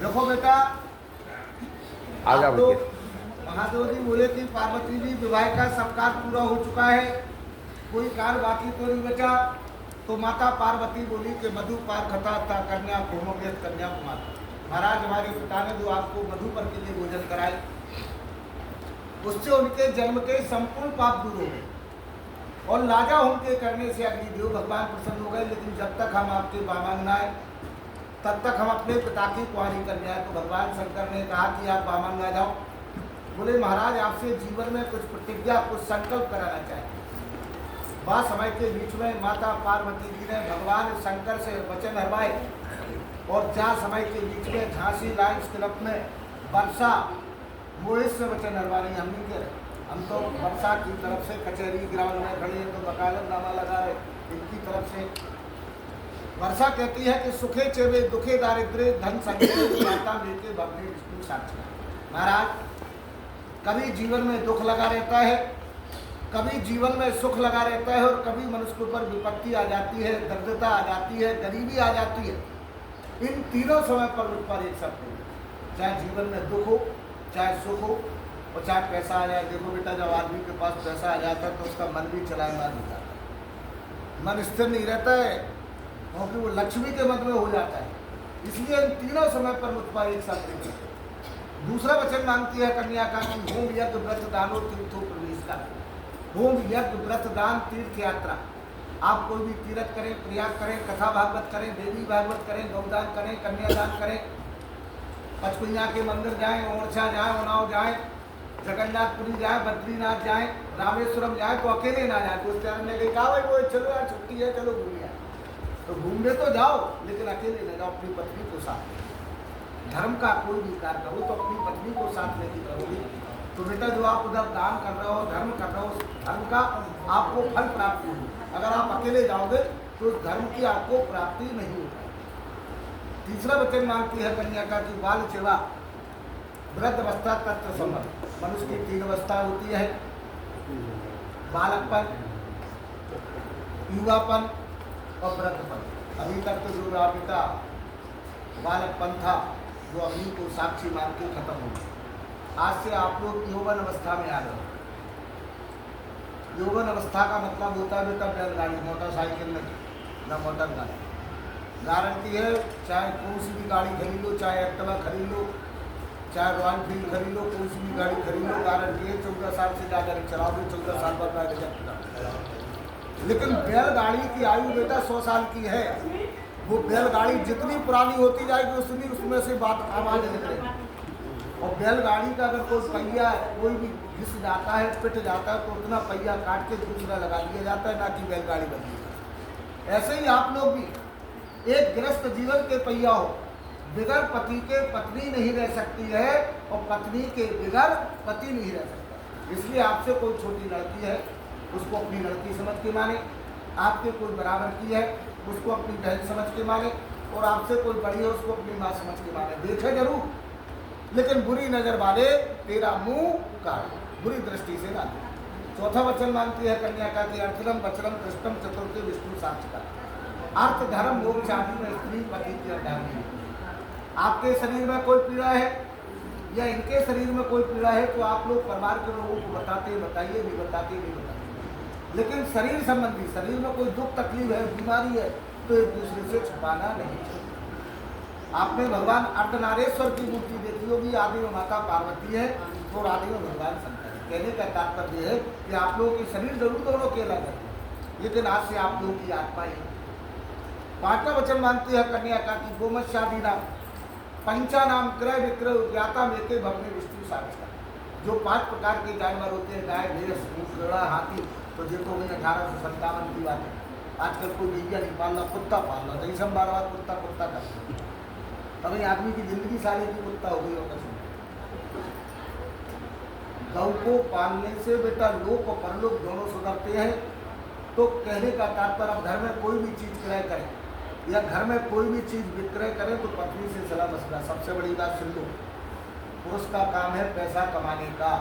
देखो बेटा, आगे तो बढ़िए। महादेव जी बोले कि पार्वती जी विवाह का सब कार्य पूरा हो चुका है, कोई कार्य बाकी तो नहीं बचा। तो माता पार्वती बोली कि मधु पार खता था कन्या भूमोगे कन्या कुमार। महाराज हमारे पिता ने जो आपको मधु पर के लिए भोजन कराए, उससे उनके जन्म के संपूर्ण पाप दूर हो गए और लाजा होम के करने से अग्निदेव भगवान प्रसन्न हो गए। लेकिन जब तक हम आपके बामांग न आए तब तक हम अपने पिता की कुंवारी कन्या। तो भगवान शंकर ने कहा कि आप बामांग आ जाओ। बोले महाराज आपसे जीवन में कुछ प्रतिज्ञा कुछ संकल्प कराना चाहिए। वह समय के बीच में माता पार्वती जी ने भगवान शंकर से वचन हरवाए और जहाँ समय के बीच में झांसी लाइन्स क्लब में वर्षा मोहित से वचन हरवा रही। हम नहीं कह रहे, हम तो वर्षा की तरफ से कचहरी ग्राउंड में खड़े हैं तो वकालतनामा लगा रहे। इनकी तरफ से वर्षा कहती है कि सुखे चेवे दुखे दारिद्र्य धन संकट माता लेके भगने विष्णु साक्षी। महाराज कभी जीवन में दुख लगा रहता है, कभी जीवन में सुख लगा रहता है और कभी मनुष्य के ऊपर विपत्ति आ जाती है, दरिद्रता आ जाती है, गरीबी आ जाती है। इन तीनों समय पर मुझ पर एक शब्द हो, चाहे जीवन में दुख हो, चाहे सुख हो और चाहे पैसा आ जाए। देखो बेटा, जब आदमी के पास पैसा आ जाता है तो उसका मन भी चलायमान हो जाता है, मन स्थिर नहीं रहता है क्योंकि वो लक्ष्मी के मत में हो जाता है। इसलिए इन तीनों समय पर मुझ पर एक साथ दूसरा वचन मांगती है कन्या का कि होम यज्ञ व्रत दानो तीर्थो प्रवेश का। होम यज्ञ व्रत दान तीर्थ यात्रा, आप कोई भी तीर्थ करें, प्रयाग करें, कथा भागवत करें, देवी भागवत करें, गौदान करें, कन्यादान करें, पचकुइया के मंदिर जाएं, ओरछा जाएं, उन्नाव जाएं, जगन्नाथपुरी जाएं, बद्रीनाथ जाएं, रामेश्वरम जाएं, तो अकेले ना जाएं। कुछ टाइम ने कहा भाई वो चलो यार छुट्टी है चलो घूमिए, तो घूमने तो जाओ लेकिन अकेले न जाओ, अपनी पत्नी को साथ। धर्म का कोई भी कार्य करो तो अपनी पत्नी को साथ लेके करोगे। तो बेटा जो आप उधर दान कर रहे हो, धर्म कर रहे हो, धर्म का आपको फल प्राप्त होगी। अगर आप अकेले जाओगे तो उस धर्म की आपको प्राप्ति नहीं होगी। तीसरा वचन मांगती है कन्या का कि बाल सेवा वृद्ध अवस्था तत्व संबंध। मनुष्य की तीन अवस्था होती है, बालकपन, युवापन और वृद्धपन। अभी तक तो जो राबिता बालकपन था वो अभी को साक्षी मान के खत्म हो गया। आज से आप लोग यौवन अवस्था में आ गए। यौवन अवस्था का मतलब होता है बेटा बैलगाड़ी, मोटरसाइकिल नहीं, ना मोटर गाड़ी। गारंटी है, चाहे कौन सी भी गाड़ी खरीद लो, चाहे एक्टिवा खरीद लो, चाहे रॉयल एनफील्ड खरीद लो, कौन सी भी गाड़ी खरीद लो, गारंटी है 14 साल से ज़्यादा चलाओगे, 14 साल बाद बैठ। लेकिन बैलगाड़ी की आयु बेटा 100 साल की है। वो बैलगाड़ी जितनी पुरानी होती जाएगी उतनी उसमें से बात आवाज़ निकलेगी। और बैलगाड़ी का अगर कोई पहिया कोई भी घिस जाता है, पिट जाता है, तो उतना पहिया काट के दूसरा लगा दिया जाता है, ना कि बैलगाड़ी बदली। ऐसे ही आप लोग भी एक गृहस्थ जीवन के पहिया हो, बिगर पति के पत्नी नहीं रह सकती है और पत्नी के बिगर पति नहीं रह सकता। इसलिए आपसे कोई छोटी लड़की है उसको अपनी लड़की समझ के माने, आपके कोई बराबर की है उसको अपनी बहन समझ के माने, और आपसे कोई बड़ी है उसको अपनी माँ समझ के माने। देखे जरूर, लेकिन बुरी नजर वाले तेरा मुंह काट, बुरी दृष्टि से ना दे। चौथा वचन मांगती है कन्या का कि अर्थलम वचनम दृष्टम चतुर्थ विष्णु साक्ष का। अर्थ धर्म मोक्ष आदि में स्त्री पति की अर्धांगिनी। आपके शरीर में कोई पीड़ा है या इनके शरीर में कोई पीड़ा है तो आप लोग परिवार के लोगों को बताते बताइए, नहीं बताते नहीं बताइए। लेकिन शरीर संबंधी, शरीर में कोई दुख तकलीफ है, बीमारी है, तो एक दूसरे से छुपाना नहीं चाहिए। आपने भगवान अर्धनारेश्वर की मूर्ति देखी होगी, आदि में माता पार्वती है और आदि में भगवान शंकर है। कहने का तात्पर्य है कि आप लोगों के शरीर जरूर दोनों के अलग है, लेकिन आज से आप लोगों की आत्मा ही। पांचवा वचन मानती है कन्या का कि गोमत्स्यादि नाम पंचा नाम क्रय विक्रय ज्ञाता मेके भगने विष्णु साक्षी। जो 5 प्रकार के जानवर होते हैं, गाय, भैंस, ऊँट, घोड़ा, हाथी, तो देखो मैंने 1857 की बात है। आजकल कोई गैया नहीं पालना, कुत्ता पालना। जैसे हम बार बार कुत्ता कुत्ता करते हैं, तभी आदमी की जिंदगी सारी की कुत्ता हो गई। और गौ को पालने से बेटा लोक और परलोक दोनों सुधरते हैं। तो कहने का तात्पर्य अब घर में कोई भी चीज़ क्रय करें या घर में कोई भी चीज़ विक्रय करें तो पत्नी से सलाह मशवरा। सबसे बड़ी बात सुन लो, पुरुष का काम है पैसा कमाने का,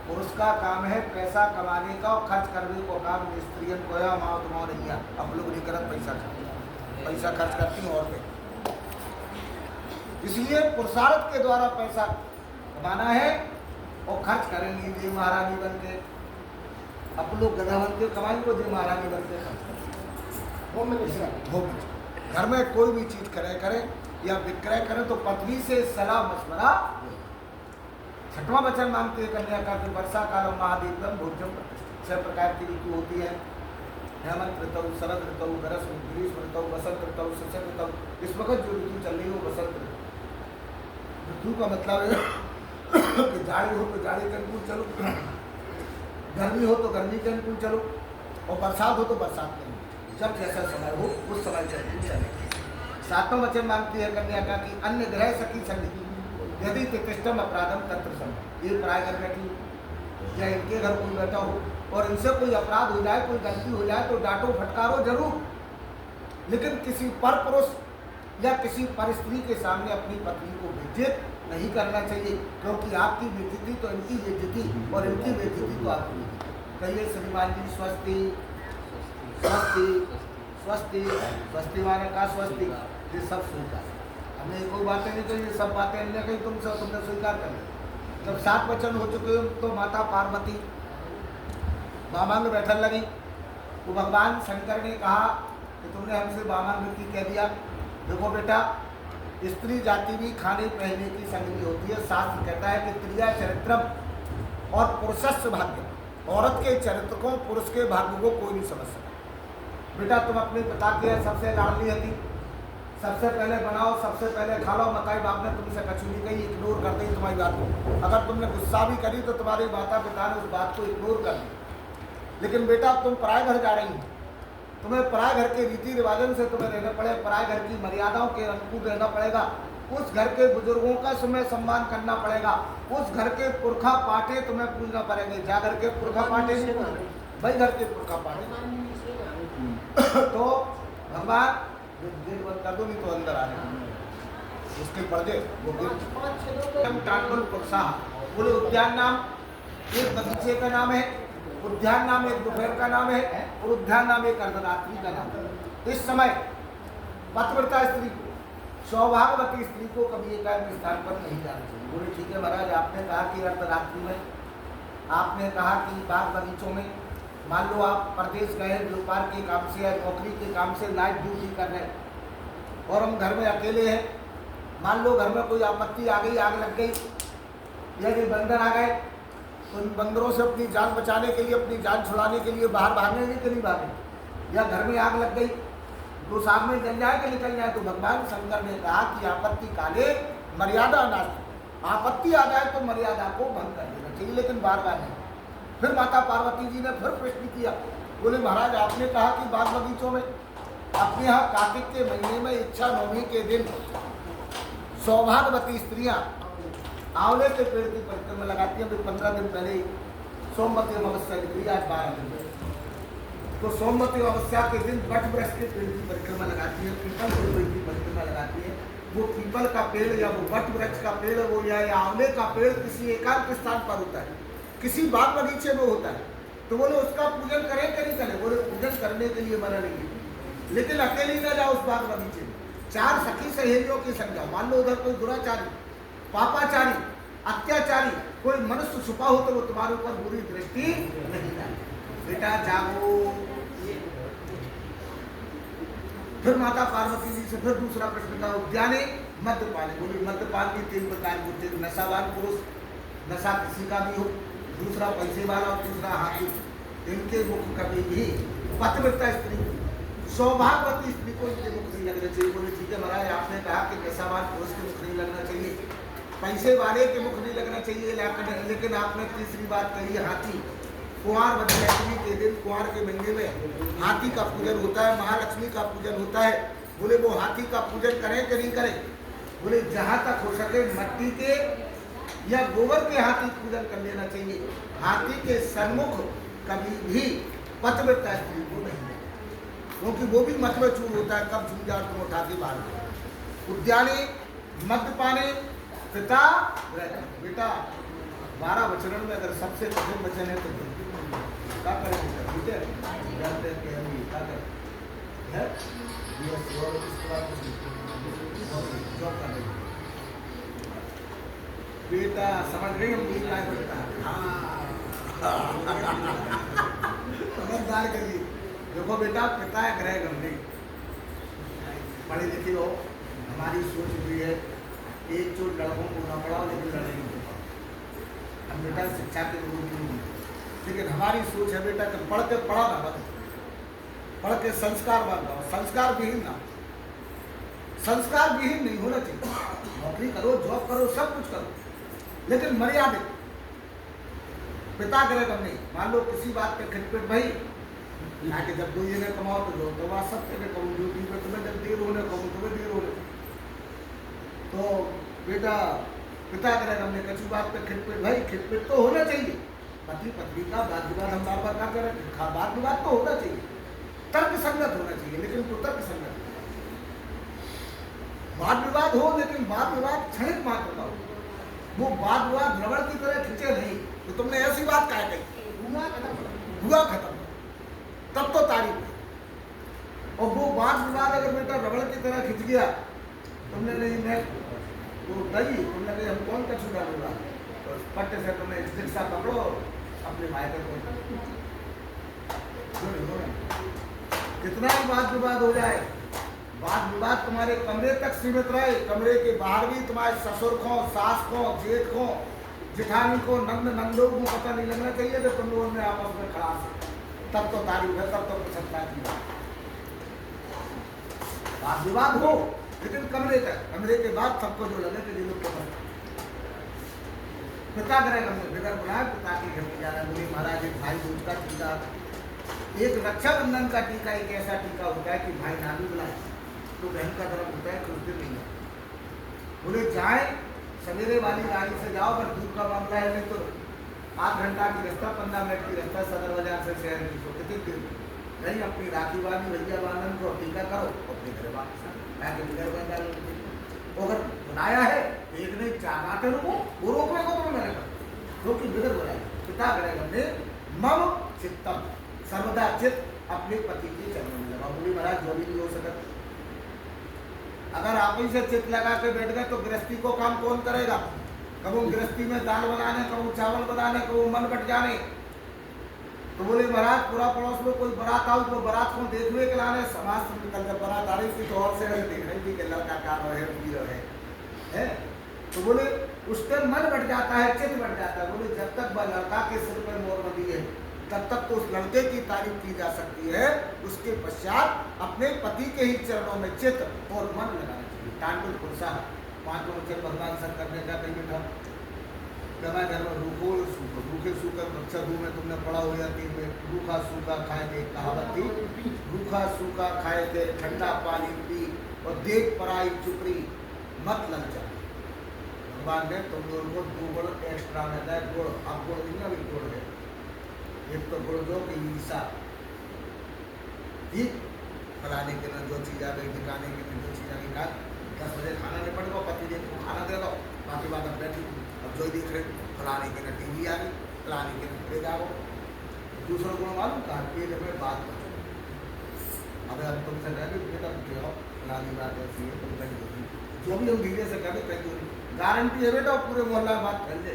पुरुष का काम है पैसा कमाने का और खर्च करने को काम स्त्रियों को या माँ तुम्हारा नहीं। अब लोग नहीं करत पैसा खर्च, पैसा खर्च करती हैं औरतें। इसलिए पुरुषार्थ के द्वारा पैसा कमाना है और खर्च करेंगे जी महारानी बन के। अब लोग गधा बन के कमाएंगे को जी महारानी बन के घर में कोई भी चीज करें या विक्रय करें तो पत्नी से सलाह मशवरा। छठवां वचन मांगते हैं कन्या का कि वर्षा काल महादीपम भोजन प्रतिष्ठित। 6 प्रकार की ऋतु होती है, हेमंत ऋतु, शरद ऋतु, ग्रीष्म ऋतु, बसंत ऋतु, शरद ऋतु। इस वक्त जो ऋतु चल रही है वो बसंत ऋतु। ऋतु का मतलब है कि जाड़ी हो तो जाड़ी के अनुकूल चलो, गर्मी हो तो गर्मी के अनुकूल चलो, और बरसात हो तो बरसात के अनुकूल। जब जैसा समय हो उस समय चले। 7वां वचन मांगती है कन्या का कि अन्य ग्रह सखी संगति यदि प्रतिष्ठम अपराधम तंत्र समय। ये पराय घर बैठी या इनके घर कोई बैठा हो और इनसे कोई अपराध हो जाए, कोई गलती हो जाए तो डांटो फटकारो जरूर, लेकिन किसी पर पुरुष या किसी पर स्त्री के सामने अपनी पत्नी को बेइज्जत नहीं करना चाहिए, क्योंकि आपकी बेइज्जती तो इनकी बेइज्जती और इनकी बेइज्जती तो आपकी। कहिए श्रीमान जी स्वस्ति स्वस्ति स्वस्ति स्वस्ति माने का स्वस्ति, ये सब स्वीकार। हमने कोई बातें नहीं कही, ये सब बातें अन्य कही तुमने स्वीकार कर ली। जब 7 वचन हो चुके तो माता पार्वती बामांग बैठन लगी। तो भगवान शंकर ने कहा कि तुमने हमसे बामांग की कह दिया। देखो बेटा, स्त्री जाति भी खाने पहनने की संगति होती है। शास्त्र कहता है कि त्रिया चरित्रम और पुरुषस्य भाग्य, औरत के चरित्र को पुरुष के भाग्य को कोई नहीं समझ सकता। बेटा तुम अपने पिता की सबसे लाडली थी, सबसे पहले बनाओ, सबसे पहले खा लो। मताई बाप ने तुमसे कछु नहीं कही, इग्नोर कर दी तुम्हारी बात को। अगर तुमने गुस्सा भी करी तो तुम्हारे माता पिता ने उस बात को इग्नोर कर दी। लेकिन बेटा तुम पराय घर जा रही हो, तुम्हें पराय घर के रीति रिवाजन से तुम्हें रहना पड़ेगा, पराय घर की मर्यादाओं के अनुकूल रहना पड़ेगा। उस घर के बुजुर्गों का तुम्हें सम्मान करना पड़ेगा, उस घर के पुरखा पाटे तुम्हें पूजना पड़ेंगे। जा घर के पुरखा पाटे भाई, घर के पुरखा पाटे तो भगवान गेट बंद कर दो, नहीं तो अंदर आ जाए उसके पर्दे वो बोले। उद्यान नाम एक बगीचे का नाम है, उद्यान नाम एक दोपहर का नाम है, और उद्यान नाम एक अर्धरात्रि का नाम है। इस समय पतिव्रता स्त्री को, सौभाग्यवती स्त्री को कभी एकांत स्थान पर नहीं जाना चाहिए। बोले ठीक है महाराज, आपने कहा कि अर्धरात्रि में, आपने कहा कि बाग बगीचों में, मान लो आप प्रदेश गए, व्यापार के काम से या नौकरी के काम से नाइट ड्यूटी कर रहे हैं और हम घर में अकेले हैं। मान लो घर में कोई आपत्ति आ गई, आग लग गई या कोई बंदर आ गए, तो उन बंदरों से अपनी जान बचाने के लिए, अपनी जान छुड़ाने के लिए बाहर भागने के नहीं भागे, या घर में आग लग गई तो आग में जल जाए कि निकल जाए। तो भगवान शंकर ने कहा कि आपत्ति काले मर्यादा नास्ति, आपत्ति आ जाए तो मर्यादा को भंग कर देना चाहिए, लेकिन बार बार नहीं। फिर माता पार्वती जी ने फिर प्रश्न किया। बोले महाराज, आपने कहा कि बाग बगीचों में, अपने यहाँ कार्तिक के महीने में इच्छा नवमी के दिन सौभाग्यवती स्त्रियां आंवले के पेड़ की परिक्रमा लगाती हैं। तो 15 दिन पहले सोमवती अमावस्या निकली, आज 12 दिन पहले, तो सोमवती अमावस्या के दिन वट वृक्ष के पेड़ की परिक्रमा लगाती है, पीपल के पेड़ की परिक्रमा लगाती है। वो पीपल का पेड़ या वो वट वृक्ष का पेड़ हो या आंवले का पेड़ किसी एकांत स्थान पर होता है, किसी बाग बगीचे में होता है, तो बोले उसका पूजन करें कि नहीं करें। बोले पूजन करने के लिए मना नहीं है, लेकिन अकेली ना जाओ उस बाग बगीचे में। 4 सखी सहेलियों की संख्या, मान लो उधर कोई दुराचारी, पापाचारी, अत्याचारी कोई मनुष्य छुपा हो तो वो तुम्हारे ऊपर बुरी दृष्टि नहीं डाले। बेटा जागो। फिर माता पार्वती जी से फिर दूसरा प्रश्न था, उद्याने मद्यपान। बोली मद्यपान की 3 प्रकार होते हैं, नशावान पुरुष, नशा किसी का भी हो, दूसरा पैसे वाला और तीसरा हाथी। इनके मुख कभी भी पतिव्रता स्त्री, सौभाग्यवती स्त्री को इनके मुख नहीं लगना चाहिए। बोले ठीक है महाराज, आपने कहा कि नशावान पुरुष के मुख नहीं लगना चाहिए, पैसे वाले के मुख नहीं लगना चाहिए, लेकिन आपने तीसरी बात कही है हाथी। कुंवार वज्रलक्ष्मी के दिन, कुंवार के महीने में हाथी का पूजन होता है, महालक्ष्मी का पूजन होता है। बोले वो हाथी का पूजन करें कि नहीं करें। बोले जहाँ तक हो सके मट्टी के या गोबर के हाथी पूजन कर लेना चाहिए। हाथी के सन्मुख कभी भी पतिव्रता स्त्री को नहीं, क्योंकि वो भी मत में चूर होता है, कब झुंझार तुम उठा के बाहर। उद्याने मद्यपाने पिता बेटा 12 वचनों में अगर सबसे कठिन वचन है तो क्या करेंगे, ठीक है, जानते हैं कि हम क्या करें। BSc और इसके बाद जॉब कर रही है। बेटा समझ गई हम यही लाए बेटा, समझदार करिए। देखो बेटा, पिता है ग्रह गमने, पढ़े लिखे हो, हमारी सोच भी है एक चोट लड़कों को ना पढ़ाओ लेकिन लड़े नहीं पाओ। हम बेटा शिक्षा के गुरु नहीं, लेकिन हमारी सोच है बेटा कि पढ़ के पढ़ा ना बने, पढ़ के संस्कार बन जाओ, संस्कार विहीन ना, संस्कार विहीन नहीं होना चाहिए। नौकरी करो, जॉब करो, सब कुछ करो, लेकिन मर्यादित। पिता करे कम नहीं, मान लो किसी बात पे खिटपिट भाई ना कि जब 2 जने कमाओ तो जो तो बात सब तेरे कहूँ, ड्यूटी पे तुम्हें जब देर होने कहूँ तुम्हें देर होने। तो बेटा पिता करे कम नहीं, किसी बात पे खिटपिट भाई, खिटपिट तो होना चाहिए। पति पत्नी का वाद विवाद हम बार बार ना करें, वाद विवाद तो होना चाहिए, तर्क संगत होना चाहिए, लेकिन कुतर्क संगत। वाद विवाद हो, लेकिन वाद विवाद क्षणिक मात्र का हो, वो वाद विवाद रबड़ की तरह खींचे नहीं। तो तुमने ऐसी बात क्या कही, हुआ खत्म, तब तो तारीफ है। और वो वाद विवाद अगर बेटा रबड़ की तरह खिंच गया, तुमने नहीं मैं वो गई, तुमने कही हम कौन का छुड़ा लूंगा, तो पट्टे से तुमने शिक्षा पकड़ो अपने भाई को, कितना ही वाद विवाद हो जाए, वाद विवाद तुम्हारे कमरे तक सीमित रहे, कमरे के बाहर भी तुम्हारे ससुर को, सास को, जेठ को, जिठानी को, नंद नंदों को पता नहीं लगना चाहिए कि तुम लोगों में आपस में खड़ा से, तब तो तारीफ है, तब तो प्रसन्नता की बात। वाद विवाद हो लेकिन कमरे तक, कमरे के बाद सबको जो लगे कि ये लोग तो पिता करेगा, बेगर बुलाया पिता के घर में जाना, बोले महाराज एक भाई दूध का टीका, एक रक्षाबंधन का टीका एक ऐसा टीका होता है कि भाई ना भी बुलाए तो बहन का धर्म होता है, कुछ दिन नहीं है। बोले जाए सवेरे वाली गाड़ी से जाओ, अगर दूध का मामला है नहीं तो 8 घंटा की रास्ता, 15 मिनट की रास्ता सदर बाजार से शहर में, तो कितनी दिन नहीं अपनी राखी वाली भैया वालन को टीका करो, अपने घर वापस अगर बनाया है एक नहीं चाहते लोगों वो रोकने को तो मैंने कहा क्योंकि बिगड़ हो रहा है। पिता ने मम चित्तम, सर्वदा चित्त अपने पति के चरणों में लगा। बोली महाराज जो भी हो सकता, अगर आप ही से चित्त लगा के बैठ गए तो गृहस्थी को काम कौन करेगा। कबू गृहस्थी में दाल बनाने, कबू चावल बनाने, कबू मन बट जाने। तो बोले महाराज पूरा पड़ोस में कोई बारात आओ तो बारात को देखने के लाने, समाज से निकल कर बारात आ रही थी तो और से देख रही थी कि लड़का का है। तो बोले उस टाइम मन बढ़ जाता है, चित्त बढ़ जाता है। बोले जब तक वह लड़का के सिर पर मोर बंधी है तब तक तो उस लड़के की तारीफ की जा सकती है, उसके पश्चात अपने पति के ही चरणों में चित्त और मन लगाना चाहिए। तांडुल पुरुषा 5 वचन भगवान शंकर ने क्या कही था, गवा घर में रूखे सूखा मच्छर में तुमने पढ़ा हो जाती है, रूखा सूखा खाए थे, कहावत थी, रूखा सूखा खाए थे, ठंडा पानी पी और देख पराई चुपड़ी मत ललचा। भगवान ने तुम लोगों को 2 गुण एक्स्ट्रा में दिया, गुण अब गुण नहीं अभी गुण है, एक तो गुण जो कि ईर्षा, फलाने के ना जो चीज़ आ गई, ठिकाने के ना जो चीज़ आ गई, 10 बजे खाना नहीं पड़ेगा, पति देव को खाना दे दो, बाकी बात अब बैठी अब जो देख रहे फलाने के ना टीवी आ गई, फलाने के ना फ्रिज आ गो। दूसरा गुण मालूम कहा पेट में बात कर, अब हम तुमसे कह भी बेटा हो फलानी बात ऐसी है, तुम कहीं होगी, जो भी हम धीरे से कभी कहीं होगी, गारंटी है बेटा पूरे मोहल्ला में बात कर ले।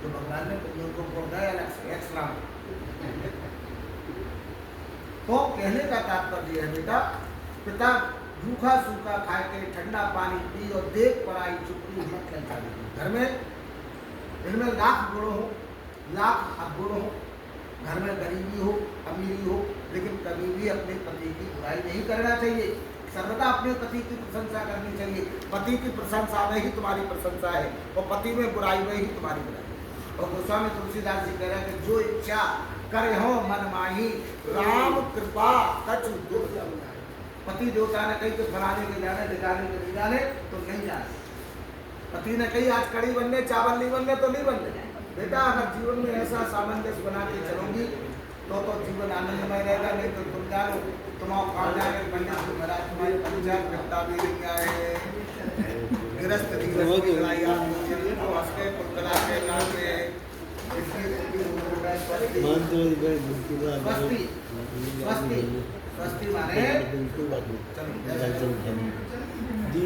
तो भगवान ने तुम लोगों को बोल दिया एक्स्ट्रा। तो कहने का तात्पर्य है बेटा, पिता रूखा सूखा खाए के, ठंडा पानी पी और देख पराई चुपड़ी मत ललचा। घर में इनमें लाख गुण हो, लाख अवगुण हो, घर में गरीबी हो, अमीरी हो, लेकिन कभी भी अपने पति की बुराई नहीं करना चाहिए, सर्वदा अपने पति की प्रशंसा करनी चाहिए। पति की प्रशंसा में ही तुम्हारी प्रशंसा है और पति में बुराई में ही तुम्हारी बुराई है। और गोस्वामी तुलसीदास जी कह रहे हैं कि जो इच्छा करे हो मन माही, राम कृपा कछु दुख जम। पति देवता ने कही कि फलाने के जाने, ठिकाने के नहीं जाने तो नहीं जाने। पति ने कही आज कड़ी बनने, चावल नहीं बनने तो नहीं बनने। बेटा अगर जीवन में ऐसा सामंजस्य बना के चलोगी तो जीवन आनंदमय रहेगा, नहीं तो तुम जानो तुम्हारा काम जाने पंडित महाराज तुम्हारे पंचायत करता भी नहीं आए, गृहस्थ स्वस्ति माने बिल्कुल बात नहीं चलो जी